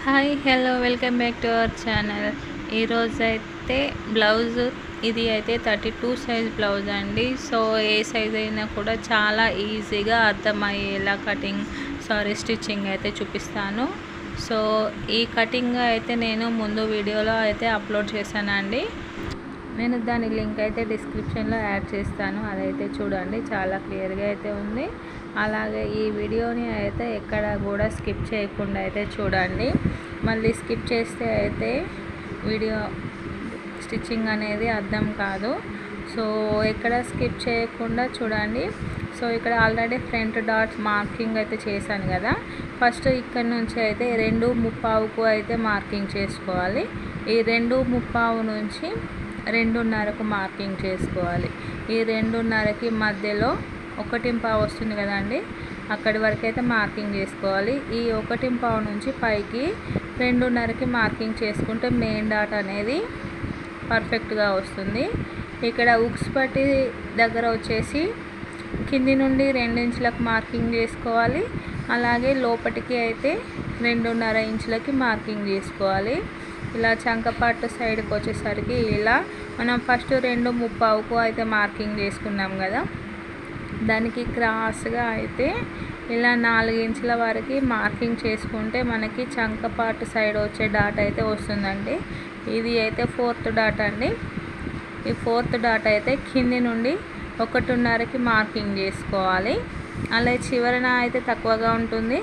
Hi hello welcome back to our channel. ఈరోజైతే blouse ఇది అయితే 32 సైజ్ బ్లౌజ్ అండి. సో ఏ సైజ్ అయినా కూడా చాలా ఈజీగా అర్థమయ్యేలా స్టిచ్చింగ్ అయితే చూపిస్తాను. సో ఈ కటింగ్ అయితే నేను ముందు వీడియోలో అయితే అప్లోడ్ చేశానండి. నేను దాని లింక్ అయితే డిస్క్రిప్షన్లో యాడ్ చేస్తాను, అదైతే చూడండి, చాలా క్లియర్గా అయితే ఉంది. అలాగే ఈ వీడియోని అయితే ఎక్కడ కూడా స్కిప్ చేయకుండా అయితే చూడండి. మళ్ళీ స్కిప్ చేస్తే అయితే వీడియో స్టిచ్చింగ్ అనేది అర్థం కాదు. సో ఎక్కడ స్కిప్ చేయకుండా చూడండి. సో ఇక్కడ ఆల్రెడీ ఫ్రంట్ డాట్స్ మార్కింగ్ అయితే చేశాను కదా. ఫస్ట్ ఇక్కడ నుంచి అయితే 2:30కు అయితే మార్కింగ్ చేసుకోవాలి. ఈ 2:30 నుంచి 2:30కు మార్కింగ్ చేసుకోవాలి. ఈ 2:30కి మధ్యలో 1:15 వస్తుంది కదండి, అక్కడి వరకు అయితే మార్కింగ్ చేసుకోవాలి. ఈ 1:15 నుంచి పైకి 2:30కి మార్కింగ్ చేసుకుంటే మెయిన్ డాట్ అనేది పర్ఫెక్ట్గా వస్తుంది. ఇక్కడ ఉక్స్ పట్టి దగ్గర వచ్చేసి కింది నుండి 2 ఇంచులకు మార్కింగ్ చేసుకోవాలి. అలాగే లోపటికి అయితే 2:30 ఇంచులకి మార్కింగ్ చేసుకోవాలి. ఇలా చంకపాటు సైడ్కి వచ్చేసరికి ఇలా మనం ఫస్ట్ 2:30కు అయితే మార్కింగ్ చేసుకున్నాం కదా, దానికి క్రాస్గా అయితే ఇలా 4 ఇంచుల వరకు మార్కింగ్ చేసుకుంటే మనకి చంకపాటు సైడ్ వచ్చే డాట్ అయితే వస్తుందండి. ఇది అయితే 4th డాట్ అండి. ఈ 4th డాట్ అయితే కింది నుండి 1:30కి మార్కింగ్ చేసుకోవాలి. అలా చివరన అయితే తక్కువగా ఉంటుంది,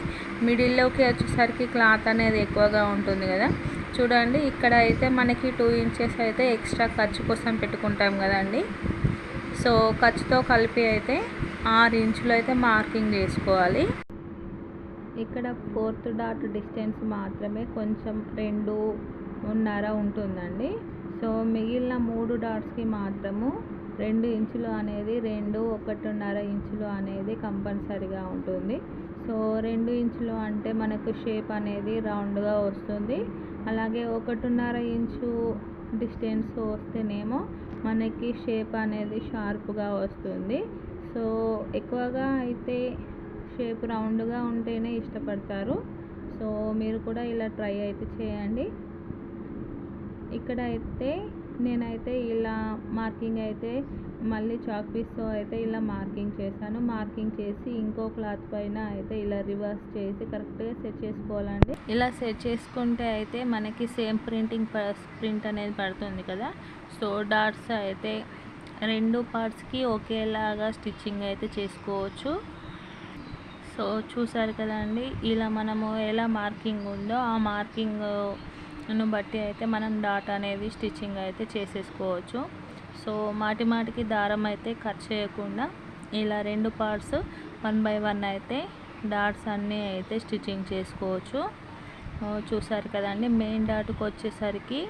మిడిల్లోకి వచ్చేసరికి క్లాత్ అనేది ఎక్కువగా ఉంటుంది కదా. చూడండి, ఇక్కడ అయితే మనకి 2 ఇంచెస్ అయితే ఎక్స్ట్రా ఖర్చు కోసం పెట్టుకుంటాం కదండి. సో ఖర్చుతో కలిపి అయితే 6 ఇంచులు అయితే మార్కింగ్ చేసుకోవాలి. ఇక్కడ 4th డాట్ డిస్టెన్స్ మాత్రమే కొంచెం 2:30 ఉంటుందండి. సో మిగిలిన 3 డాట్స్కి మాత్రము 2 ఇంచులు అనేది 1:30 ఇంచులు అనేది కంపల్సరీగా ఉంటుంది. సో 2 ఇంచులు అంటే మనకు షేప్ అనేది రౌండ్గా వస్తుంది. అలాగే 1:30 ఇంచు డిస్టెన్స్ వస్తేనేమో మనకి షేప్ అనేది షార్ప్గా వస్తుంది. సో ఎక్కువగా అయితే షేప్ రౌండ్గా ఉంటేనే ఇష్టపడతారు. సో మీరు కూడా ఇలా ట్రై అయితే చేయండి. ఇక్కడ అయితే నేనైతే ఇలా మార్కింగ్ అయితే మళ్ళీ చాక్ పీస్తో అయితే ఇలా మార్కింగ్ చేశాను. మార్కింగ్ చేసి ఇంకో క్లాత్ పైన అయితే ఇలా రివర్స్ చేసి కరెక్ట్గా సెట్ చేసుకోవాలండి. ఇలా సెట్ చేసుకుంటే అయితే మనకి సేమ్ ప్రింట్ అనేది పడుతుంది కదా. సో డాట్స్ అయితే 2 పార్ట్స్కి ఒకేలాగా స్టిచ్చింగ్ అయితే చేసుకోవచ్చు. సో చూసారు కదండి, ఇలా మనము ఎలా మార్కింగ్ ఉందో ఆ మార్కింగ్ను బట్టి అయితే మనం డాట్ అనేది స్టిచ్చింగ్ అయితే చేసేసుకోవచ్చు. సో మాటికి దారం అయితే కట్ చేయకుండా ఇలా 2 పార్ట్స్ 1 by 1 అయితే డాట్స్ అన్నీ అయితే స్టిచ్చింగ్ చేసుకోవచ్చు. చూసారు కదండి, మెయిన్ డాట్కి వచ్చేసరికి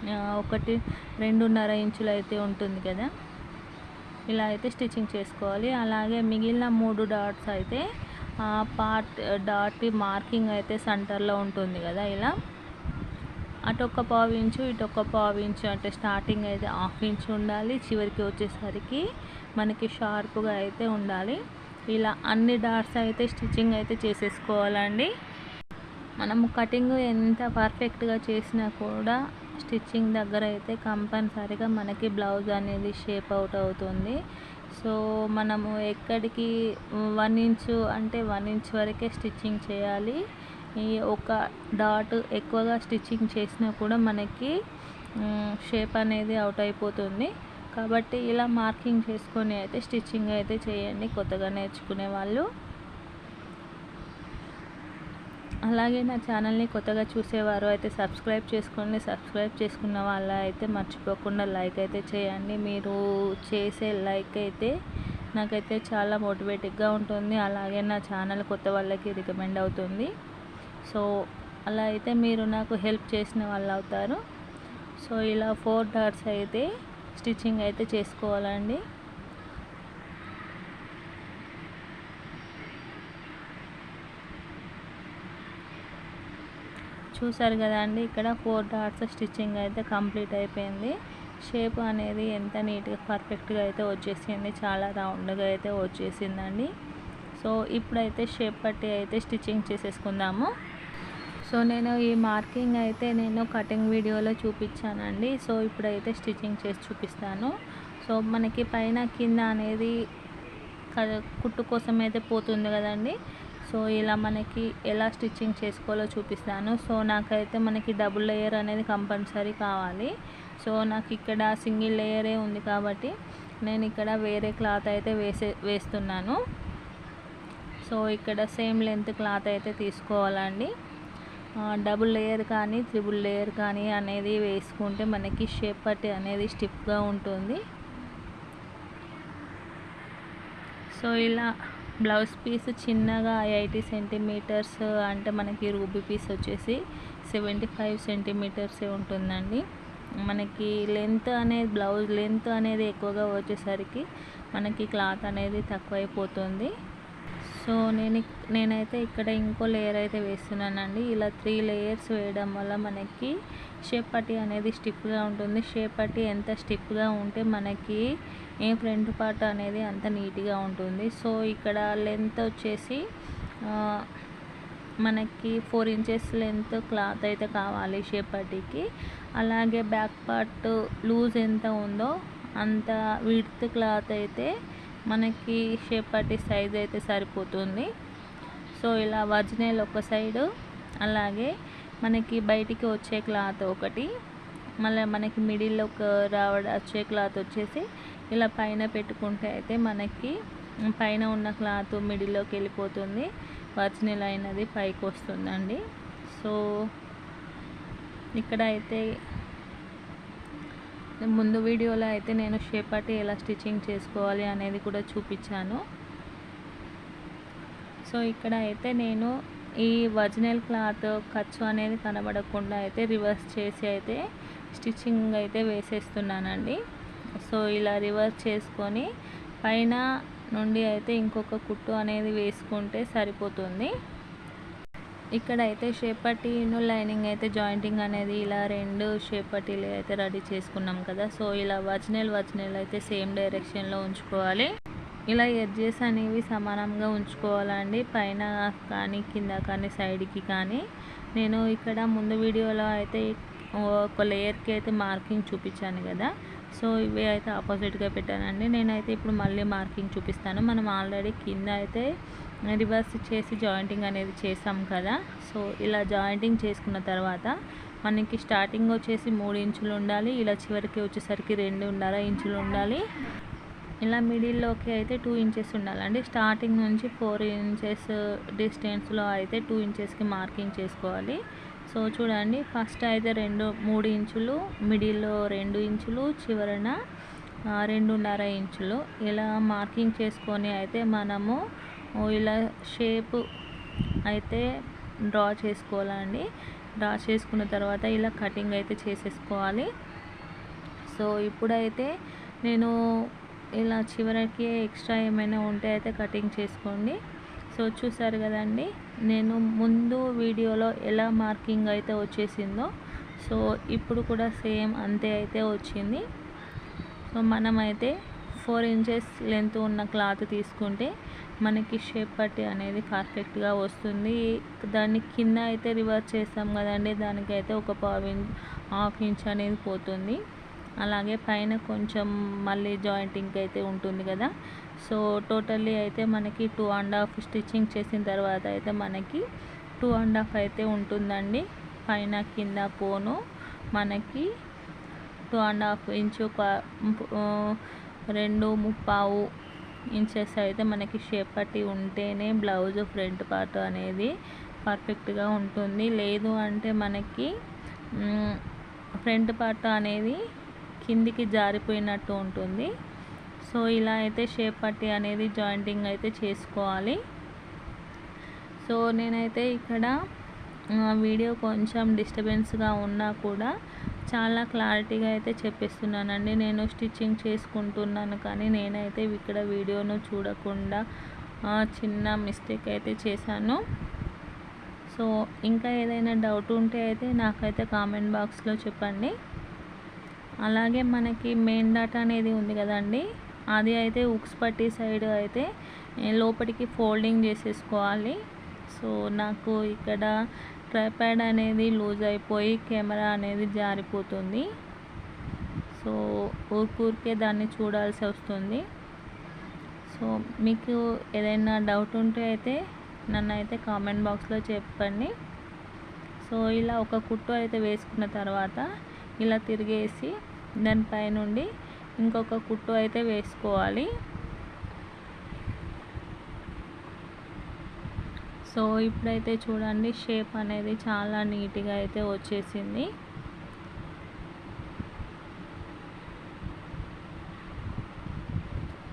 2:30 ఇంచులు అయితే ఉంటుంది కదా, ఇలా అయితే స్టిచ్చింగ్ చేసుకోవాలి. అలాగే మిగిలిన 3 డాట్స్ అయితే డాట్ మార్కింగ్ అయితే సెంటర్లో ఉంటుంది కదా, ఇలా అటొక్క 1/4 ఇంచు ఇటొక్క 1/4 ఇంచు అంటే స్టార్టింగ్ అయితే 1/2 ఇంచు ఉండాలి, చివరికి వచ్చేసరికి మనకి షార్ప్గా అయితే ఉండాలి. ఇలా అన్ని డాట్స్ అయితే స్టిచ్చింగ్ అయితే చేసేసుకోవాలండి. మనము కటింగ్ ఎంత పర్ఫెక్ట్గా చేసినా కూడా స్టిచ్చింగ్ దగ్గర అయితే కంపల్సరీగా మనకి బ్లౌజ్ అనేది షేప్ అవుట్ అవుతుంది. సో మనము ఎక్కడికి 1 ఇంచు అంటే 1 ఇంచ్ వరకే స్టిచ్చింగ్ చేయాలి. ఈ ఒక డాట్ ఎక్కువగా స్టిచ్చింగ్ చేసినా కూడా మనకి షేప్ అనేది అవుట్ అయిపోతుంది. కాబట్టి ఇలా మార్కింగ్ చేసుకొని అయితే స్టిచ్చింగ్ అయితే చేయండి కొత్తగా నేర్చుకునే వాళ్ళు. అలాగే నా ఛానల్ని కొత్తగా చూసేవారు అయితే సబ్స్క్రైబ్ చేసుకోండి. సబ్స్క్రైబ్ చేసుకున్న వాళ్ళ అయితే మర్చిపోకుండా లైక్ అయితే చేయండి. మీరు చేసే లైక్ అయితే నాకైతే చాలా మోటివేటివ్గా ఉంటుంది. అలాగే నా ఛానల్ కొత్త వాళ్ళకి రికమెండ్ అవుతుంది. సో అలా అయితే మీరు నాకు హెల్ప్ చేసిన వాళ్ళు అవుతారు. సో ఇలా 4 డాట్స్ అయితే స్టిచ్చింగ్ అయితే చేసుకోవాలండి. చూసారు కదండి, ఇక్కడ 4 డాట్స్ స్టిచ్చింగ్ అయితే కంప్లీట్ అయిపోయింది. షేప్ అనేది ఎంత నీట్గా పర్ఫెక్ట్గా అయితే వచ్చేసింది, చాలా రౌండ్గా అయితే వచ్చేసిందండి. సో ఇప్పుడైతే షేప్ పట్టి అయితే స్టిచ్చింగ్ చేసేసుకుందాము. సో నేను ఈ మార్కింగ్ అయితే నేను కటింగ్ వీడియోలో చూపించానండి. సో ఇప్పుడైతే స్టిచ్చింగ్ చేసి చూపిస్తాను. సో మనకి పైన కింద అనేది కుట్టు కోసం అయితే పోతుంది కదండి. సో ఇలా మనకి ఎలా స్టిచ్చింగ్ చేసుకోవాలో చూపిస్తాను. సో నాకైతే మనకి డబుల్ లేయర్ అనేది కంపల్సరీ కావాలి. సో నాకు ఇక్కడ సింగిల్ లేయరే ఉంది కాబట్టి నేను ఇక్కడ వేరే క్లాత్ అయితే వేస్తున్నాను. సో ఇక్కడ సేమ్ లెంత్ క్లాత్ అయితే తీసుకోవాలండి. డబుల్ లేయర్ కానీ త్రిబుల్ లేయర్ కానీ అనేది వేసుకుంటే మనకి షేప్ పట్టి అనేది స్టిఫ్గా ఉంటుంది. సో ఇలా బ్లౌజ్ పీస్ చిన్నగా 80 సెంటీమీటర్స్ అంటే మనకి రూబీ పీస్ వచ్చేసి 75 సెంటీమీటర్సే ఉంటుందండి. మనకి లెంత్ అనేది బ్లౌజ్ లెంత్ అనేది ఎక్కువగా వచ్చేసరికి మనకి క్లాత్ అనేది తక్కువైపోతుంది. సో నేనైతే ఇక్కడ ఇంకో లేయర్ అయితే వేస్తున్నానండి. ఇలా 3 లేయర్స్ వేయడం వల్ల మనకి షేప్ పట్టి అనేది స్టిఫ్గా ఉంటుంది. షేప్ పట్టి ఎంత స్టిఫ్గా ఉంటే మనకి ఫ్రంట్ పార్ట్ అనేది అంత నీట్గా ఉంటుంది. సో ఇక్కడ లెంత్ వచ్చేసి మనకి 4 ఇంచెస్ లెంత్ క్లాత్ అయితే కావాలి షేప్ పట్టీకి. అలాగే బ్యాక్ పార్ట్ లూజ్ ఎంత ఉందో అంత విడ్త్ క్లాత్ అయితే మనకి షేప్ పట్టి సైజ్ అయితే సరిపోతుంది. సో ఇలా ఒరిజినల్ ఒక సైడు, అలాగే మనకి బయటికి వచ్చే క్లాత్ ఒకటి, మళ్ళీ మనకి మిడిల్లో వచ్చే క్లాత్ వచ్చేసి ఇలా పైన పెట్టుకుంటే అయితే మనకి పైన ఉన్న క్లాత్ మిడిల్లోకి వెళ్ళిపోతుంది, ఒరిజినల్ అయినది పైకి వస్తుందండి. సో ఇక్కడ అయితే ముందు వీడియోలో అయితే నేను షేప్ పట్టి ఎలా స్టిచ్చింగ్ చేసుకోవాలి అనేది కూడా చూపించాను. సో ఇక్కడ అయితే నేను ఈ ఒరిజినల్ క్లాత్ ఖర్చు అనేది కనబడకుండా అయితే రివర్స్ చేసి అయితే స్టిచ్చింగ్ అయితే వేసేస్తున్నానండి. సో ఇలా రివర్స్ చేసుకొని పైన నుండి అయితే ఇంకొక కుట్టు అనేది వేసుకుంటే సరిపోతుంది. ఇక్కడ అయితే షేప్ పట్టీను లైనింగ్ అయితే జాయింటింగ్ అనేది ఇలా 2 షేప్ పట్టీలు అయితే రెడీ చేసుకున్నాం కదా. సో ఇలా ఒరిజినల్ అయితే సేమ్ డైరెక్షన్లో ఉంచుకోవాలి. ఇలా ఎడ్జెస్ అనేవి సమానంగా ఉంచుకోవాలండి, పైన కానీ కింద కానీ సైడ్కి కానీ. నేను ఇక్కడ ముందు వీడియోలో అయితే ఒక లేయర్కి అయితే మార్కింగ్ చూపించాను కదా. సో ఇవి అయితే ఆపోజిట్గా పెట్టానండి. నేనైతే ఇప్పుడు మళ్ళీ మార్కింగ్ చూపిస్తాను. మనం ఆల్రెడీ కింద అయితే రివర్స్ చేసి జాయింటింగ్ అనేది చేసాం కదా. సో ఇలా జాయింటింగ్ చేసుకున్న తర్వాత మనకి స్టార్టింగ్ వచ్చేసి 3 ఇంచులు ఉండాలి, ఇలా చివరికి వచ్చేసరికి 2.5 ఇంచులు ఉండాలి, ఇలా మిడిల్లోకి అయితే 2 ఇంచెస్ ఉండాలండి. స్టార్టింగ్ నుంచి 4 ఇంచెస్ డిస్టెన్స్లో అయితే 2 ఇంచెస్కి మార్కింగ్ చేసుకోవాలి. సో చూడండి, ఫస్ట్ అయితే 3 ఇంచులు, మిడిల్లో 2 ఇంచులు, చివరన 2.5 ఇంచులు ఇలా మార్కింగ్ చేసుకొని అయితే మనము ఇలా షేప్ అయితే డ్రా చేసుకోవాలండి. డ్రా చేసుకున్న తర్వాత ఇలా కటింగ్ అయితే చేసేసుకోవాలి. సో ఇప్పుడైతే నేను ఇలా చివరికి ఎక్స్ట్రా ఏమైనా ఉంటే అయితే కటింగ్ చేసుకోండి. సో చూసారు కదండి, నేను ముందు వీడియోలో ఎలా మార్కింగ్ అయితే వచ్చేసిందో సో ఇప్పుడు కూడా సేమ్ అంతే అయితే వచ్చింది. సో మనమైతే 4 ఇంచెస్ లెంత్ ఉన్న క్లాత్ తీసుకుంటే మనకి షేప్ పట్టి అనేది పర్ఫెక్ట్గా వస్తుంది. దాన్ని కింద అయితే రివర్స్ చేస్తాం కదండి, దానికైతే ఒక 1/2 ఇంచ్ అనేది పోతుంది. అలాగే పైన కొంచెం మళ్ళీ జాయింటింగ్ అయితే ఉంటుంది కదా. సో టోటల్లీ అయితే మనకి 2.5 స్టిచ్చింగ్ చేసిన తర్వాత అయితే మనకి 2.5 అయితే ఉంటుందండి. పైన కింద పోను మనకి 2.5 ఇంచు 2.5 ఇంచెస్ అయితే మనకి షేప్ పట్టి ఉంటేనే బ్లౌజ్ ఫ్రంట్ పార్ట్ అనేది పర్ఫెక్ట్గా ఉంటుంది. లేదు అంటే మనకి ఫ్రంట్ పార్ట్ అనేది కిందికి జారిపోయినట్టు ఉంటుంది. సో ఇలా అయితే షేప్ పట్టి అనేది జాయింటింగ్ అయితే చేసుకోవాలి. సో నేనైతే ఇక్కడ వీడియో కొంచెం డిస్టర్బెన్స్గా ఉన్నా కూడా చాలా క్లారిటీగా అయితే చెప్పిస్తున్నానండి. నేను స్టిచ్చింగ్ చేసుకుంటున్నాను కానీ నేనైతే ఇక్కడ వీడియోను చూడకుండా చిన్న మిస్టేక్ అయితే చేశాను. సో ఇంకా ఏదైనా డౌట్ ఉంటే అయితే నాకైతే కామెంట్ బాక్స్లో చెప్పండి. అలాగే మనకి మెయిన్ డాట్ అనేది ఉంది కదండి, అది అయితే ఉక్స్ పట్టి సైడ్ అయితే లోపలికి ఫోల్డింగ్ చేసేసుకోవాలి. సో నాకు ఇక్కడ ట్రైపాడ్ అనేది లూజ్ అయిపోయి కెమెరా అనేది జారిపోతుంది. సో ఊరికే దాన్ని చూడాల్సి వస్తుంది. సో మీకు ఏదైనా డౌట్ ఉంటే అయితే నన్ను అయితే కామెంట్ బాక్స్లో చెప్పండి. సో ఇలా ఒక కుట్టు అయితే వేసుకున్న తర్వాత ఇలా తిరిగేసి దానిపై నుండి ఇంకొక కుట్టు అయితే వేసుకోవాలి. సో ఇప్పుడైతే చూడండి షేప్ అనేది చాలా నీట్గా అయితే వచ్చేసింది.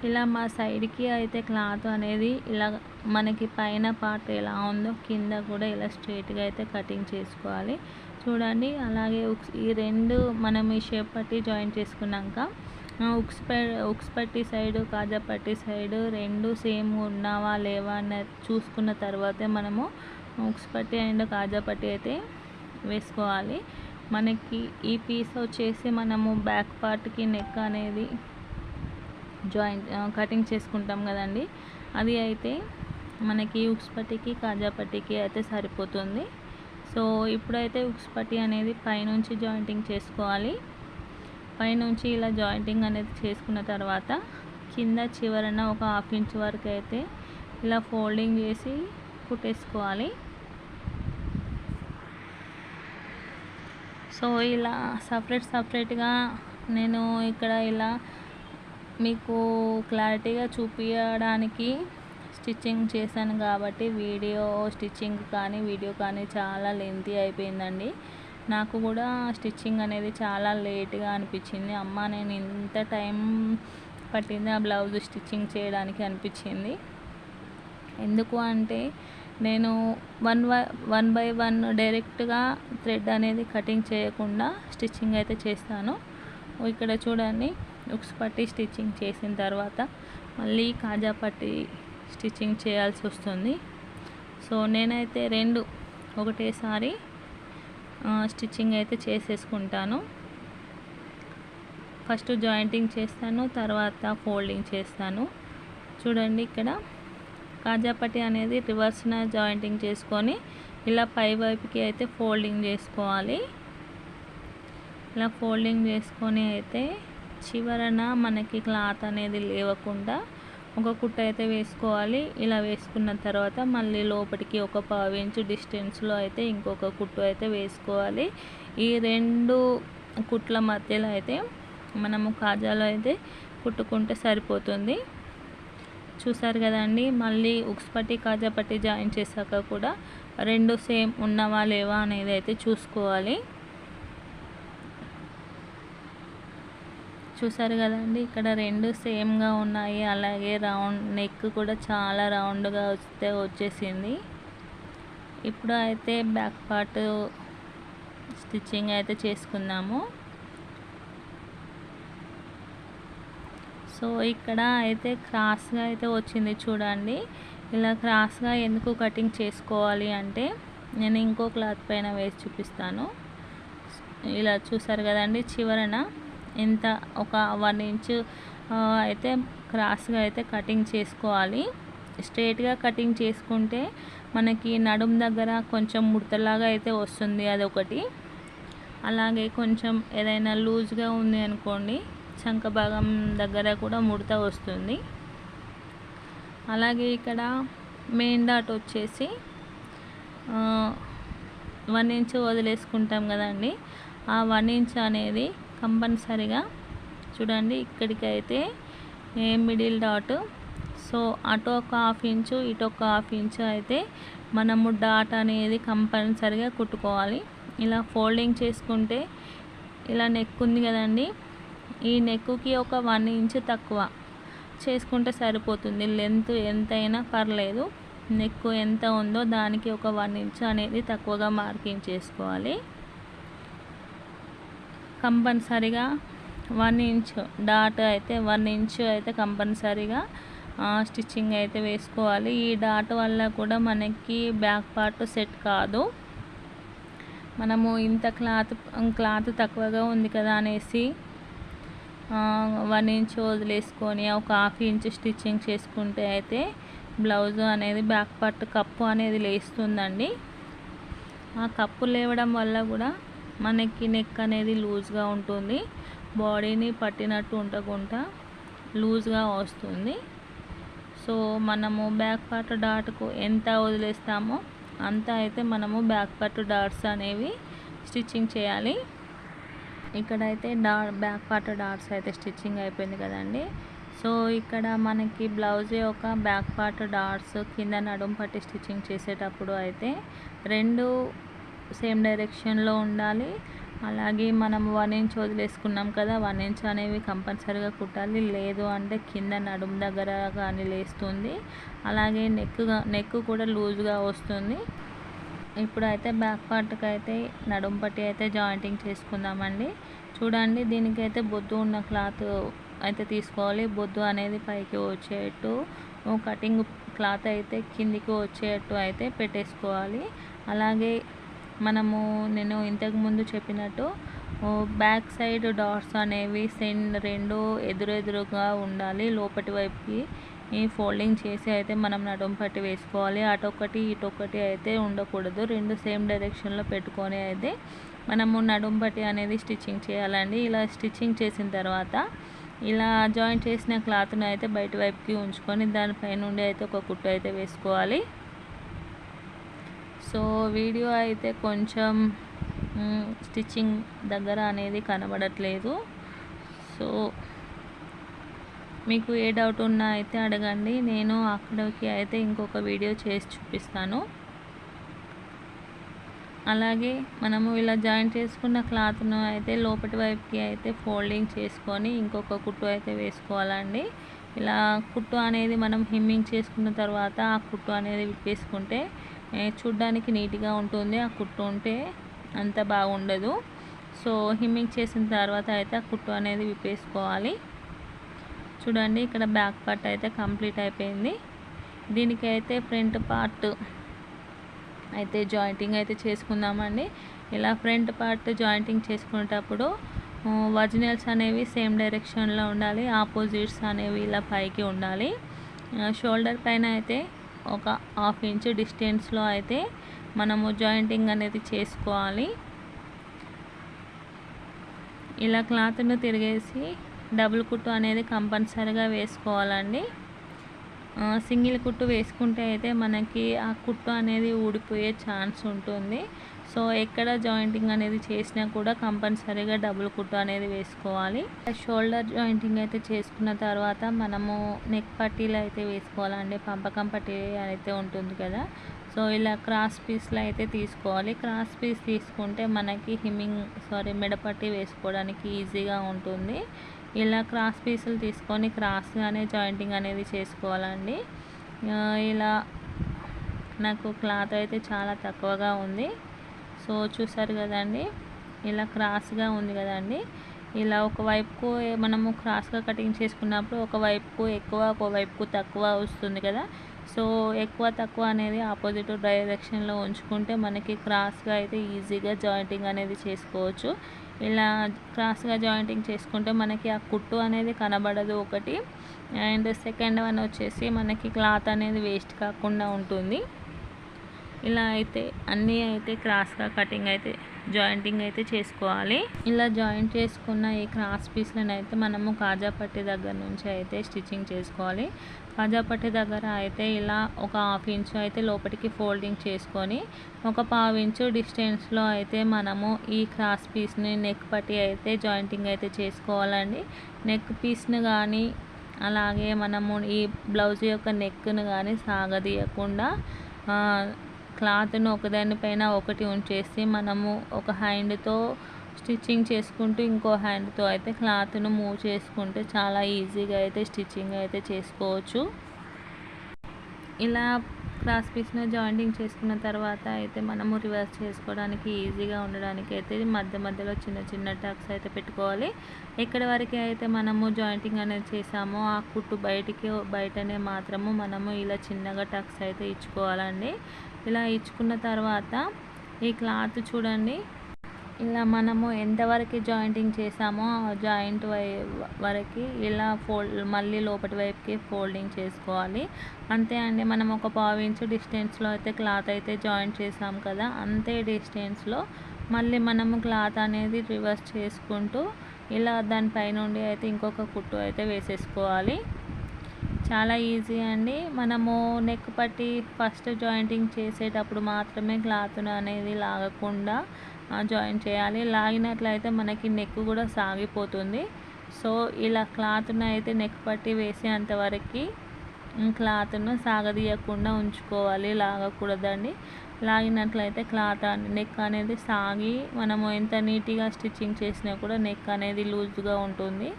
ఇలా మా సైడ్కి అయితే క్లాత్ అనేది ఇలా మనకి పైన పార్ట్ ఎలా ఉందో కింద కూడా ఇలా స్ట్రైట్గా అయితే కటింగ్ చేసుకోవాలి. చూడండి అలాగే ఈ రెండు మనం ఈ షేప్ పట్టి జాయిన్ చేసుకున్నాక ఉక్స్ పట్టి సైడు కాజా పట్టి సైడు రెండు సేమ్ ఉన్నావా లేవా అని చూసుకున్న తర్వాతే మనము ఉక్స్ పట్టి అండ్ కాజా పట్టి అయితే వేసుకోవాలి. మనకి ఈ పీస్ వచ్చేసి మనము బ్యాక్ పార్ట్కి నెక్ అనేది జాయింట్ కటింగ్ చేసుకుంటాం కదండి, అది అయితే మనకి ఉక్స్ పట్టీకి కాజా పట్టీకి అయితే సరిపోతుంది. సో ఇప్పుడైతే ఉక్స్ పట్టీ అనేది పైనుంచి జాయింటింగ్ చేసుకోవాలి. పైనుంచి ఇలా జాయింటింగ్ అనేది చేసుకున్న తర్వాత కింద చివరన ఒక 1/2 ఇంచ్ వరకు అయితే ఇలా ఫోల్డింగ్ చేసి కుట్టేసుకోవాలి. సో ఇలా సపరేట్గా నేను ఇక్కడ ఇలా మీకు క్లారిటీగా చూపించడానికి స్టిచ్చింగ్ చేశాను కాబట్టి స్టిచ్చింగ్ కానీ వీడియో కానీ చాలా లెంతీ అయిపోయిందండి. నాకు కూడా స్టిచ్చింగ్ అనేది చాలా లేట్గా అనిపించింది. అమ్మ నేను ఇంత టైం పట్టింది ఆ బ్లౌజ్ స్టిచ్చింగ్ చేయడానికి అనిపించింది. ఎందుకు అంటే నేను వన్ బై వన్ డైరెక్ట్గా థ్రెడ్ అనేది కటింగ్ చేయకుండా స్టిచ్చింగ్ అయితే చేస్తాను. ఇక్కడ చూడండి ఉక్స్ పట్టి స్టిచ్చింగ్ చేసిన తర్వాత మళ్ళీ కాజా పట్టి స్టిచ్చింగ్ చేయాల్సి వస్తుంది. సో నేనైతే రెండు ఒకటేసారి స్టిచ్చింగ్ అయితే చేసేసుకుంటాను. ఫస్ట్ జాయింటింగ్ చేస్తాను, తర్వాత ఫోల్డింగ్ చేస్తాను. చూడండి ఇక్కడ కాజా పట్టి అనేది రివర్స్న జాయింటింగ్ చేసుకొని ఇలా పై వైపుకి అయితే ఫోల్డింగ్ చేసుకోవాలి. ఇలా ఫోల్డింగ్ చేసుకొని అయితే చివరన మనకి క్లాత్ అనేది లేవకుండా ఒక కుట్టు అయితే వేసుకోవాలి. ఇలా వేసుకున్న తర్వాత మళ్ళీ లోపలికి ఒక 1/2 ఇంచ్ డిస్టెన్స్లో అయితే ఇంకొక కుట్టు అయితే వేసుకోవాలి. ఈ రెండు కుట్ల మధ్యలో అయితే మనము కాజాలో అయితే కుట్టుకుంటే సరిపోతుంది. చూసారు కదండి, మళ్ళీ ఉక్స్ పట్టి కాజా పట్టి జాయిన్ చేశాక కూడా రెండు సేమ్ ఉన్నవా లేవా అనేది అయితే చూసుకోవాలి. చూసారు కదండి, ఇక్కడ రెండు సేమ్గా ఉన్నాయి. అలాగే రౌండ్ నెక్ కూడా చాలా రౌండ్గా వచ్చేసింది. ఇప్పుడు అయితే బ్యాక్ పార్ట్ స్టిచ్చింగ్ అయితే చేసుకుందాము. సో ఇక్కడ అయితే క్రాస్గా అయితే వచ్చింది చూడండి. ఇలా క్రాస్గా ఎందుకు కటింగ్ చేసుకోవాలి అంటే నేను ఇంకో క్లాత్ పైన వేసి చూపిస్తాను. ఇలా చూసారు కదండి, చివరన ఎంత ఒక 1 ఇంచ్ అయితే క్రాస్గా అయితే కటింగ్ చేసుకోవాలి. స్ట్రైట్గా కటింగ్ చేసుకుంటే మనకి నడుం దగ్గర కొంచెం ముడతలాగా అయితే వస్తుంది, అదొకటి. అలాగే కొంచెం ఏదైనా లూజ్గా ఉంది అనుకోండి, చంక భాగం దగ్గర కూడా ముడత వస్తుంది. అలాగే ఇక్కడ మెయిన్ డాట్ వచ్చేసి 1 ఇంచ్ వదిలేసుకుంటాం కదండి, ఆ 1 ఇంచ్ అనేది కంపల్సరిగా చూడండి ఇక్కడికి అయితే మిడిల్ డాట్. సో అటు ఒక 1/2 ఇంచు ఇటు ఒక 1/2 ఇంచు అయితే మనము డాట్ అనేది కంపల్సరిగా కుట్టుకోవాలి. ఇలా ఫోల్డింగ్ చేసుకుంటే ఇలా నెక్ ఉంది కదండి, ఈ నెక్కి ఒక 1 ఇంచ్ తక్కువ చేసుకుంటే సరిపోతుంది. లెంత్ ఎంతైనా పర్లేదు, నెక్ ఎంత ఉందో దానికి ఒక 1 ఇంచ్ అనేది తక్కువగా మార్కింగ్ చేసుకోవాలి. కంపల్సరిగా 1 ఇంచ్ డాట్ అయితే 1 ఇంచ్ అయితే కంపల్సరిగా స్టిచ్చింగ్ అయితే వేసుకోవాలి. ఈ డాట్ వల్ల కూడా మనకి బ్యాక్ పార్ట్ సెట్ కాదు. మనము ఇంత క్లాత్ తక్కువగా ఉంది కదా అనేసి 1 ఇంచ్ వదిలేసుకొని ఒక 1/2 ఇంచ్ స్టిచ్చింగ్ చేసుకుంటే అయితే బ్లౌజ్ అనేది బ్యాక్ పార్ట్ కప్పు అనేది లేస్తుందండి. ఆ కప్పు లేవడం వల్ల కూడా మనకి నెక్ అనేది లూజ్గా ఉంటుంది, బాడీని పట్టినట్టు ఉండకుండా లూజ్గా వస్తుంది. సో మనము బ్యాక్ పార్ట్ డాట్కు ఎంత వదిలేస్తామో అంత అయితే మనము బ్యాక్ పార్ట్ డాట్స్ అనేవి స్టిచ్చింగ్ చేయాలి. ఇక్కడైతే బ్యాక్ పార్ట్ డాట్స్ అయితే స్టిచ్చింగ్ అయిపోయింది కదండి. సో ఇక్కడ మనకి బ్లౌజ్ యొక్క బ్యాక్ పార్ట్ డాట్స్ కింద నడుం పట్టి స్టిచ్చింగ్ చేసేటప్పుడు అయితే రెండు సేమ్ డైరెక్షన్లో ఉండాలి. అలాగే మనం 1 ఇంచ్ వదిలేసుకున్నాం కదా, 1 ఇంచ్ అనేవి కంపల్సరీగా కుట్టాలి. లేదు అంటే కింద నడుం దగ్గర కానీ లేస్తుంది, అలాగే నెక్ కూడా లూజ్గా వస్తుంది. ఇప్పుడైతే బ్యాక్ పార్ట్కి అయితే నడుం పట్టి అయితే జాయింటింగ్ చేసుకుందామండి. చూడండి, దీనికైతే బొద్దు ఉన్న క్లాత్ అయితే తీసుకోవాలి. బొద్దు అనేది పైకి వచ్చేట్టు, కటింగ్ క్లాత్ అయితే కిందికి వచ్చేట్టు అయితే పెట్టేసుకోవాలి. అలాగే నేను ఇంతకు ముందు చెప్పినట్టు బ్యాక్ సైడ్ డాట్స్ అనేవి రెండు ఎదురెదురుగా ఉండాలి. లోపటి వైపుకి ఫోల్డింగ్ చేసి అయితే మనం నడుం పట్టి వేసుకోవాలి. అటొకటి ఇటొకటి అయితే ఉండకూడదు, రెండు సేమ్ డైరెక్షన్లో పెట్టుకొని అయితే మనము నడుం పట్టి అనేది స్టిచ్చింగ్ చేయాలండి. ఇలా స్టిచ్చింగ్ చేసిన తర్వాత ఇలా జాయింట్ చేసిన క్లాత్ను అయితే బయట వైపుకి ఉంచుకొని దానిపై నుండి అయితే ఒక కుట్టు అయితే వేసుకోవాలి. సో వీడియో అయితే కొంచెం స్టిచ్చింగ్ దగ్గర అనేది కనబడట్లేదు. సో మీకు ఏ డౌట్ ఉన్నా అయితే అడగండి, నేను అక్కడికి అయితే ఇంకొక వీడియో చేసి చూపిస్తాను. అలాగే మనము ఇలా జాయింట్ చేసుకున్న క్లాత్ను అయితే లోపటి వైపుకి అయితే ఫోల్డింగ్ చేసుకొని ఇంకొక కుట్టు అయితే వేసుకోవాలండి. ఇలా కుట్టు అనేది మనం హిమ్మింగ్ చేసుకున్న తర్వాత ఆ కుట్టు అనేది విప్పేసుకుంటే చూడ్డానికి నీట్గా ఉంటుంది. ఆ కుట్టు ఉంటే అంత బాగుండదు. సో హిమ్మింగ్ చేసిన తర్వాత అయితే ఆ కుట్టు అనేది విప్పేసుకోవాలి. చూడండి, ఇక్కడ బ్యాక్ పార్ట్ అయితే కంప్లీట్ అయిపోయింది. దీనికైతే ఫ్రంట్ పార్ట్ అయితే జాయింటింగ్ అయితే చేసుకుందామండి. ఇలా ఫ్రంట్ పార్ట్ జాయింటింగ్ చేసుకునేటప్పుడు ఒరిజినల్స్ అనేవి సేమ్ డైరెక్షన్లో ఉండాలి, ఆపోజిట్స్ అనేవి ఇలా పైకి ఉండాలి. షోల్డర్ పైన అయితే ఒక 1/2 ఇంచ్ డిస్టెన్స్లో అయితే మనము జాయింటింగ్ అనేది చేసుకోవాలి. ఇలా క్లాత్ను తిరిగేసి డబుల్ కుట్టు అనేది కంపల్సరీగా వేసుకోవాలండి. సింగిల్ కుట్టు వేసుకుంటే అయితే మనకి ఆ కుట్టు అనేది ఊడిపోయే ఛాన్స్ ఉంటుంది. సో ఎక్కడ జాయింటింగ్ అనేది చేసినా కూడా కంపల్సరీగా డబుల్ కుట్టు అనేది వేసుకోవాలి. షోల్డర్ జాయింటింగ్ అయితే చేసుకున్న తర్వాత మనము నెక్ పట్టీలు అయితే వేసుకోవాలండి. పంపకం పట్టీ అయితే ఉంటుంది కదా, సో ఇలా క్రాస్ పీస్లు అయితే తీసుకోవాలి. క్రాస్ పీస్ తీసుకుంటే మనకి మెడపట్టి వేసుకోవడానికి ఈజీగా ఉంటుంది. ఇలా క్రాస్ పీసులు తీసుకొని క్రాస్గానే జాయింటింగ్ అనేది చేసుకోవాలండి. ఇలా నాకు క్లాత్ అయితే చాలా తక్కువగా ఉంది. సో చూసారు కదండి, ఇలా క్రాస్గా ఉంది కదండి. ఇలా ఒకవైపుకు మనము క్రాస్గా కటింగ్ చేసుకున్నప్పుడు ఒకవైపుకు ఎక్కువ ఒకవైపుకు తక్కువ వస్తుంది కదా. సో ఎక్కువ తక్కువ అనేది ఆపోజిట్ డైరెక్షన్లో ఉంచుకుంటే మనకి క్రాస్గా అయితే ఈజీగా జాయింటింగ్ అనేది చేసుకోవచ్చు. ఇలా క్రాస్గా జాయింటింగ్ చేసుకుంటే మనకి ఆ కుట్టు అనేది కనబడదు ఒకటి, అండ్ సెకండ్ వన్ వచ్చేసి మనకి క్లాత్ అనేది వేస్ట్ కాకుండా ఉంటుంది. ఇలా అయితే అన్నీ అయితే క్రాస్గా కటింగ్ అయితే జాయింటింగ్ అయితే చేసుకోవాలి. ఇలా జాయింట్ చేసుకున్న ఈ క్రాస్ పీస్లను అయితే మనము కాజా పట్టి దగ్గర నుంచి అయితే స్టిచ్చింగ్ చేసుకోవాలి. కాజా పట్టి దగ్గర అయితే ఇలా ఒక 1/2 ఇంచు అయితే లోపలికి ఫోల్డింగ్ చేసుకొని ఒక 1/4 ఇంచు డిస్టెన్స్లో అయితే మనము ఈ క్రాస్ పీస్ని నెక్ పట్టి అయితే జాయింటింగ్ అయితే చేసుకోవాలండి. నెక్ పీస్ని కానీ అలాగే మనము ఈ బ్లౌజ్ యొక్క నెక్ను కానీ సాగదీయకుండా క్లాత్ను ఒకదానిపైన ఒకటి ఉంచేసి మనము ఒక హ్యాండ్తో స్టిచ్చింగ్ చేసుకుంటూ ఇంకో హ్యాండ్తో అయితే క్లాత్ను మూవ్ చేసుకుంటే చాలా ఈజీగా అయితే స్టిచ్చింగ్ అయితే చేసుకోవచ్చు. ఇలా క్రాస్ పీస్ను జాయింటింగ్ చేసుకున్న తర్వాత అయితే మనము రివర్స్ చేసుకోవడానికి ఈజీగా ఉండడానికి అయితే మధ్య మధ్యలో చిన్న చిన్న టక్స్ అయితే పెట్టుకోవాలి. ఎక్కడి వరకు అయితే మనము జాయింటింగ్ అనేది చేసామో ఆ కుట్టు బయటనే మాత్రము మనము ఇలా చిన్నగా టక్స్ అయితే ఇచ్చుకోవాలండి. ఇలా ఇచ్చుకున్న తర్వాత ఈ క్లాత్ చూడండి, ఇలా మనము ఎంతవరకు జాయింటింగ్ చేసామో ఆ జాయింట్ వరకు ఇలా మళ్ళీ లోపటి వైపుకి ఫోల్డింగ్ చేసుకోవాలి. అంతే అండి. మనం ఒక పావు ఇంచు డిస్టెన్స్లో అయితే క్లాత్ అయితే జాయింట్ చేసాం కదా, అంతే డిస్టెన్స్లో మళ్ళీ మనము క్లాత్ అనేది రివర్స్ చేసుకుంటూ ఇలా దానిపైనుండి అయితే ఇంకొక కుట్టు అయితే వేసేసుకోవాలి. చాలా ఈజీ అండి. మనము నెక్ పట్టి ఫస్ట్ జాయింటింగ్ చేసేటప్పుడు మాత్రమే క్లాత్ను అనేది లాగకుండా జాయిన్ చేయాలి. లాగినట్లయితే మనకి నెక్ కూడా సాగిపోతుంది. సో ఇలా క్లాత్ను అయితే నెక్ పట్టి వేసేంతవరకు క్లాత్ను సాగదీయకుండా ఉంచుకోవాలి, లాగకూడదండి. లాగినట్లయితే నెక్ అనేది సాగి మనము ఎంత నీట్గా స్టిచ్చింగ్ చేసినా కూడా నెక్ అనేది లూజ్గా ఉంటుంది.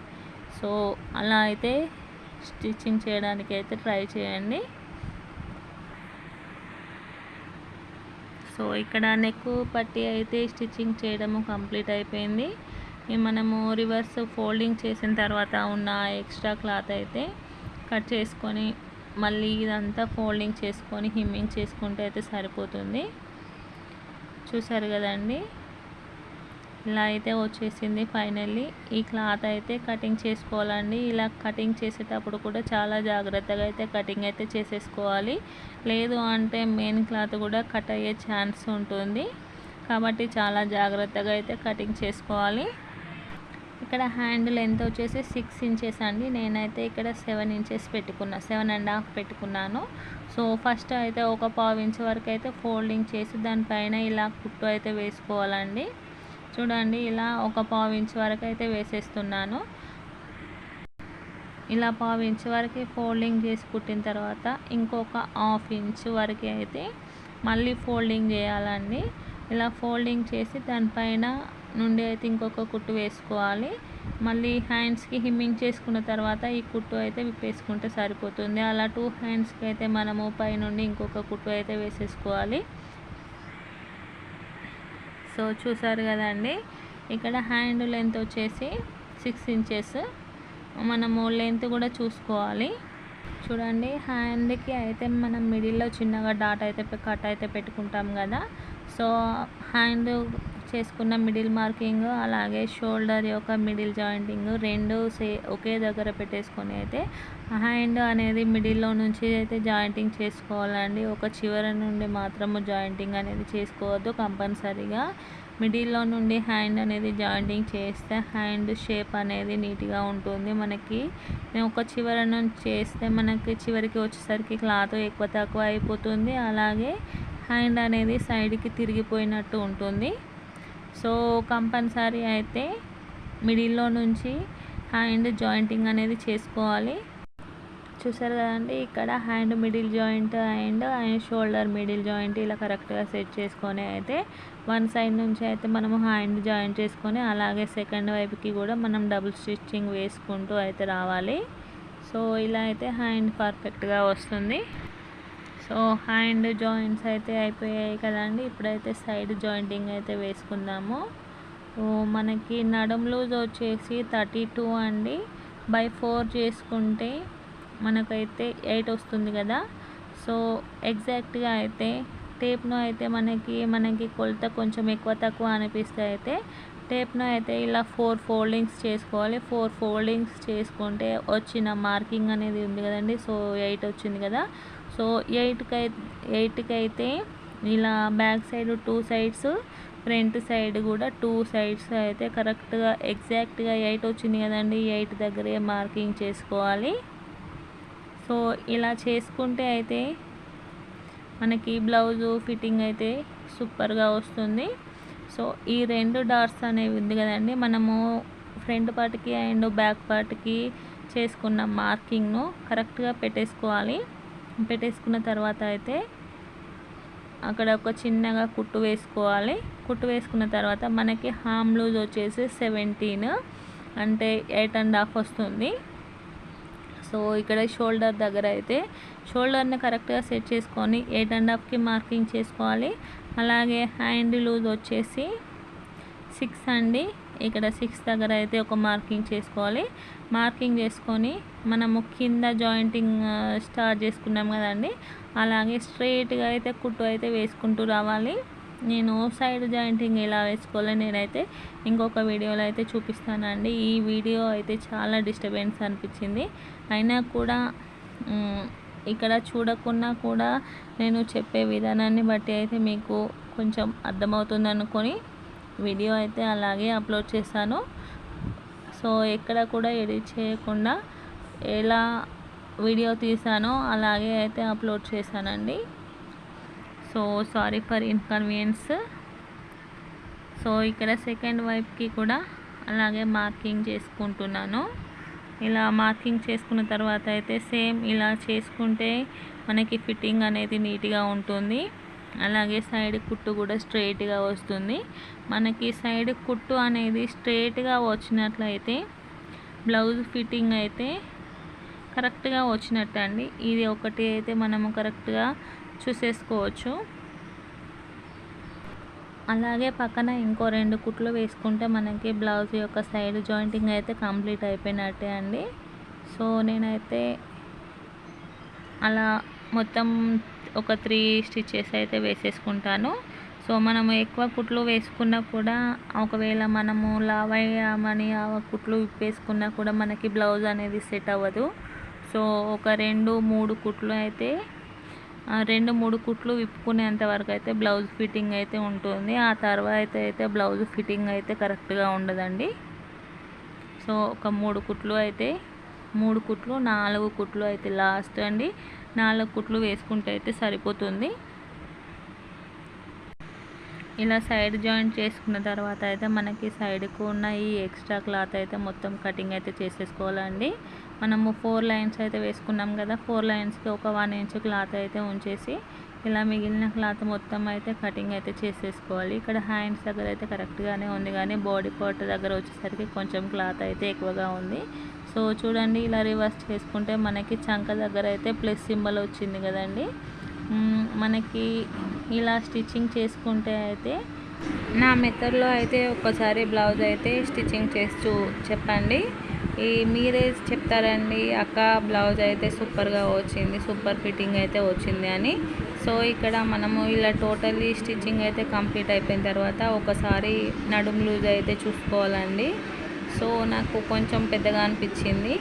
సో అలా అయితే స్టిచ్చింగ్ చేయడానికి అయితే ట్రై చేయండి. సో ఇక్కడ నెక్ పట్టి అయితే స్టిచ్చింగ్ చేయడము కంప్లీట్ అయిపోయింది. మనము రివర్స్ ఫోల్డింగ్ చేసిన తర్వాత ఉన్న ఎక్స్ట్రా క్లాత్ అయితే కట్ చేసుకొని మళ్ళీ ఇదంతా ఫోల్డింగ్ చేసుకొని హిమ్మింగ్ చేసుకుంటే అయితే సరిపోతుంది. చూసారు కదండి, ఇలా అయితే వచ్చేసింది ఫైనల్లీ. ఈ క్లాత్ అయితే కటింగ్ చేసుకోవాలండి. ఇలా కటింగ్ చేసేటప్పుడు కూడా చాలా జాగ్రత్తగా అయితే కటింగ్ అయితే చేసేసుకోవాలి. లేదు అంటే మెయిన్ క్లాత్ కూడా కట్ అయ్యే ఛాన్స్ ఉంటుంది. కాబట్టి చాలా జాగ్రత్తగా అయితే కటింగ్ చేసుకోవాలి. ఇక్కడ హ్యాండ్ లెంత్ వచ్చేసి 6 ఇంచెస్ అండి. నేనైతే ఇక్కడ 7 ఇంచెస్ పెట్టుకున్నా, 7.5 పెట్టుకున్నాను. సో ఫస్ట్ అయితే ఒక పావు ఇంచు వరకు అయితే ఫోల్డింగ్ చేసి దానిపైన ఇలా కుట్టు అయితే వేసుకోవాలండి. చూడండి, ఇలా ఒక పావు ఇంచు వరకు అయితే వేసేస్తున్నాను. ఇలా పావు ఇంచు వరకు ఫోల్డింగ్ చేసి కుట్టిన తర్వాత ఇంకొక హాఫ్ ఇంచు వరకు అయితే మళ్ళీ ఫోల్డింగ్ చేయాలండి. ఇలా ఫోల్డింగ్ చేసి దానిపైన నుండి అయితే ఇంకొక కుట్టు వేసుకోవాలి. మళ్ళీ హ్యాండ్స్కి హిమ్మింగ్ చేసుకున్న తర్వాత ఈ కుట్టు అయితే విప్పేసుకుంటే సరిపోతుంది. అలా 2 హ్యాండ్స్కి అయితే మనము పైనుండి ఇంకొక కుట్టు అయితే వేసేసుకోవాలి. సో చూసారు కదండి, ఇక్కడ హ్యాండ్ లెంత్ వచ్చేసి 6 ఇంచెస్. మనము లెంత్ కూడా చూసుకోవాలి. చూడండి, హ్యాండ్కి అయితే మనం మిడిల్లో చిన్నగా డాట్ అయితే కట్ అయితే పెట్టుకుంటాం కదా. సో హ్యాండ్ చేసుకున్న మిడిల్ మార్కింగ్ అలాగే షోల్డర్ యొక్క మిడిల్ జాయింటింగ్ రెండు ఒకే దగ్గర పెట్టేసుకొని అయితే హ్యాండ్ అనేది మిడిల్లో నుంచి అయితే జాయింటింగ్ చేసుకోవాలండి. ఒక చివరి నుండి మాత్రము జాయింటింగ్ అనేది చేసుకోవద్దు. కంపల్సరీగా మిడిల్లో నుండి హ్యాండ్ అనేది జాయింటింగ్ చేస్తే హ్యాండ్ షేప్ అనేది నీట్గా ఉంటుంది. మనకి ఒక చివరి నుంచి చేస్తే మనకి చివరికి వచ్చేసరికి క్లాత్ ఎక్కువ తక్కువ అయిపోతుంది. అలాగే హ్యాండ్ అనేది సైడ్కి తిరిగిపోయినట్టు ఉంటుంది. సో కంపల్సరీ అయితే మిడిల్లో నుంచి హ్యాండ్ జాయింటింగ్ అనేది చేసుకోవాలి. చూసారు కదండి, ఇక్కడ hand middle joint and shoulder middle joint ఇలా కరెక్ట్గా సెట్ చేసుకొని అయితే వన్ సైడ్ నుంచి అయితే మనము హ్యాండ్ జాయింట్ చేసుకొని అలాగే సెకండ్ వైపుకి కూడా మనం డబుల్ స్టిచ్చింగ్ వేసుకుంటూ అయితే రావాలి. సో ఇలా అయితే హ్యాండ్ పర్ఫెక్ట్గా వస్తుంది. సో హ్యాండ్ జాయింట్స్ అయితే అయిపోయాయి కదండి. ఇప్పుడైతే సైడ్ జాయింటింగ్ అయితే వేసుకుందాము. మనకి నడుం లూజ్ వచ్చేసి 32 అండి. బై 4 చేసుకుంటే మనకైతే 8 వస్తుంది కదా. సో ఎగ్జాక్ట్గా అయితే టేప్ను అయితే మనకి కొలత కొంచెం ఎక్కువ తక్కువ అనిపిస్తే అయితే టేప్ను అయితే ఇలా 4 ఫోల్డింగ్స్ చేసుకోవాలి. 4 ఫోల్డింగ్స్ చేసుకుంటే వచ్చిన మార్కింగ్ అనేది ఉంది కదండి. సో 8 వచ్చింది కదా. సో 8కి అయితే ఇలా back side 2 sides, front side కూడా 2 సైడ్స్ అయితే కరెక్ట్గా ఎగ్జాక్ట్గా 8 వచ్చింది కదండి. 8 దగ్గరే మార్కింగ్ చేసుకోవాలి. సో ఇలా చేసుకుంటే అయితే మనకి బ్లౌజు ఫిట్టింగ్ అయితే సూపర్గా వస్తుంది. సో ఈ 2 డాట్స్ అనేవి ఉంది కదండి, మనము ఫ్రంట్ పార్ట్కి అండ్ బ్యాక్ పార్ట్కి చేసుకున్న మార్కింగ్ను కరెక్ట్గా పెట్టేసుకోవాలి. పెట్టేసుకున్న తర్వాత అయితే అక్కడ ఒక చిన్నగా కుట్టు వేసుకోవాలి. కుట్టు వేసుకున్న తర్వాత మనకి హామ్ లూజ్ వచ్చేసి 17 అంటే 8.5 వస్తుంది. సో ఇక్కడ షోల్డర్ దగ్గర అయితే షోల్డర్ని కరెక్ట్గా సెట్ చేసుకొని 8.5కి మార్కింగ్ చేసుకోవాలి. అలాగే హ్యాండ్ లూజ్ వచ్చేసి 6 అండి. ఇక్కడ 6 దగ్గర అయితే ఒక మార్కింగ్ చేసుకోవాలి. మార్కింగ్ చేసుకొని మనము కింద జాయింటింగ్ స్టార్ట్ చేసుకున్నాం కదండి, అలాగే స్ట్రైట్గా అయితే కుట్టు అయితే వేసుకుంటూ రావాలి. నేను సైడ్ జాయింటింగ్ ఎలా వేసుకోవాలో నేనైతే ఇంకొక వీడియోలో అయితే చూపిస్తానండి. ఈ వీడియో అయితే చాలా డిస్టర్బెన్స్ అనిపించింది. అయినా కూడా ఇక్కడ చూడకున్నా కూడా నేను చెప్పే విధానాన్ని బట్టి అయితే మీకు కొంచెం అర్థమవుతుంది అనుకొని వీడియో అయితే అలాగే అప్లోడ్ చేశాను. సో ఎక్కడ కూడా ఎడిట్ చేయకుండా ఎలా వీడియో తీసానో అలాగే అయితే అప్లోడ్ చేశానండి. So sorry for inconvenience. So ఇక్కడ సెకండ్ వైపుకి కూడా అలాగే మార్కింగ్ చేసుకుంటున్నాను. ఇలా మార్కింగ్ చేసుకున్న తర్వాత అయితే సేమ్ ఇలా చేసుకుంటే మనకి ఫిట్టింగ్ అనేది నీట్గా ఉంటుంది. అలాగే సైడ్ కుట్టు కూడా స్ట్రైట్గా వస్తుంది. మనకి సైడ్ కుట్టు అనేది స్ట్రైట్గా వచ్చినట్లయితే బ్లౌజ్ ఫిట్టింగ్ అయితే కరెక్ట్గా వచ్చినట్టు అండి. ఇది ఒకటి అయితే మనము కరెక్ట్గా చూసేసుకోవచ్చు. అలాగే పక్కన ఇంకో 2 కుట్లు వేసుకుంటే మనకి బ్లౌజ్ యొక్క సైడ్ జాయింటింగ్ అయితే కంప్లీట్ అయిపోయినట్టే అండి. సో నేనైతే అలా మొత్తం ఒక 3 స్టిచెస్ అయితే వేసేసుకుంటాను. సో మనము ఎక్కువ కుట్లు వేసుకున్నా కూడా ఒకవేళ మనము లావయ్యామని ఆ కుట్లు విప్పేసుకున్నా కూడా మనకి బ్లౌజ్ అనేది సెట్ అవ్వదు. సో ఒక 2-3 కుట్లు అయితే 2-3 కుట్లు విప్పుకునేంత వరకు అయితే బ్లౌజ్ ఫిట్టింగ్ అయితే ఉంటుంది. ఆ తర్వాత అయితే బ్లౌజ్ ఫిట్టింగ్ అయితే కరెక్ట్గా ఉండదండి. సో ఒక 3 కుట్లు అయితే 3 కుట్లు 4 కుట్లు అయితే లాస్ట్ అండి. 4 కుట్లు వేసుకుంటే అయితే సరిపోతుంది. ఇలా సైడ్ జాయింట్ చేసుకున్న తర్వాత అయితే మనకి సైడ్కు ఉన్న ఈ ఎక్స్ట్రా క్లాత్ అయితే మొత్తం కటింగ్ అయితే చేసేసుకోవాలండి. మనము 4 లైన్స్ అయితే వేసుకున్నాం కదా, 4 లైన్స్కి ఒక 1 ఇంచ్ క్లాత్ అయితే ఉంచేసి ఇలా మిగిలిన క్లాత్ మొత్తం అయితే కటింగ్ అయితే చేసేసుకోవాలి. ఇక్కడ హ్యాండ్స్ దగ్గర అయితే కరెక్ట్గానే ఉంది, కానీ బాడీ పార్ట్ దగ్గర వచ్చేసరికి కొంచెం క్లాత్ అయితే ఎక్కువగా ఉంది. సో చూడండి, ఇలా రివర్స్ చేసుకుంటే మనకి చంక దగ్గర అయితే ప్లస్ సింబల్ వచ్చింది కదండి. మనకి ఇలా స్టిచ్చింగ్ చేసుకుంటే అయితే నా మెథడ్లో అయితే ఒకసారి బ్లౌజ్ అయితే స్టిచ్చింగ్ చేస్తూ చెప్పండి. మీరే చెప్తారండి, అక్క బ్లౌజ్ అయితే సూపర్గా వచ్చింది, సూపర్ ఫిట్టింగ్ అయితే వచ్చింది అని. సో ఇక్కడ మనము ఇలా టోటల్లీ స్టిచ్చింగ్ అయితే కంప్లీట్ అయిపోయిన తర్వాత ఒకసారి నడుము లూజ్ అయితే చూసుకోవాలండి. సో నాకు కొంచెం పెద్దగా అనిపించింది.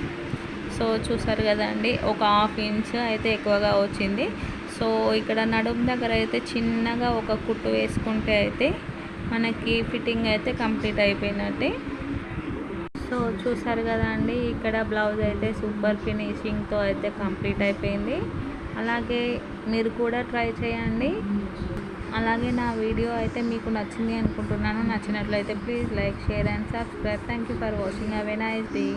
సో చూసారు కదండి, ఒక 1/2 ఇంచ్ అయితే ఎక్కువగా వచ్చింది. సో ఇక్కడ నడుము దగ్గర అయితే చిన్నగా ఒక కుట్టు వేసుకుంటే అయితే మనకి ఫిట్టింగ్ అయితే కంప్లీట్ అయిపోయినట్టే. సో చూసారు కదండి, ఇక్కడ బ్లౌజ్ అయితే సూపర్ ఫినిషింగ్తో అయితే కంప్లీట్ అయిపోయింది. అలాగే మీరు కూడా ట్రై చేయండి. అలాగే నా వీడియో అయితే మీకు నచ్చింది అనుకుంటున్నాను. నచ్చినట్లయితే please like, share and subscribe. Thank you for watching. Have a nice day.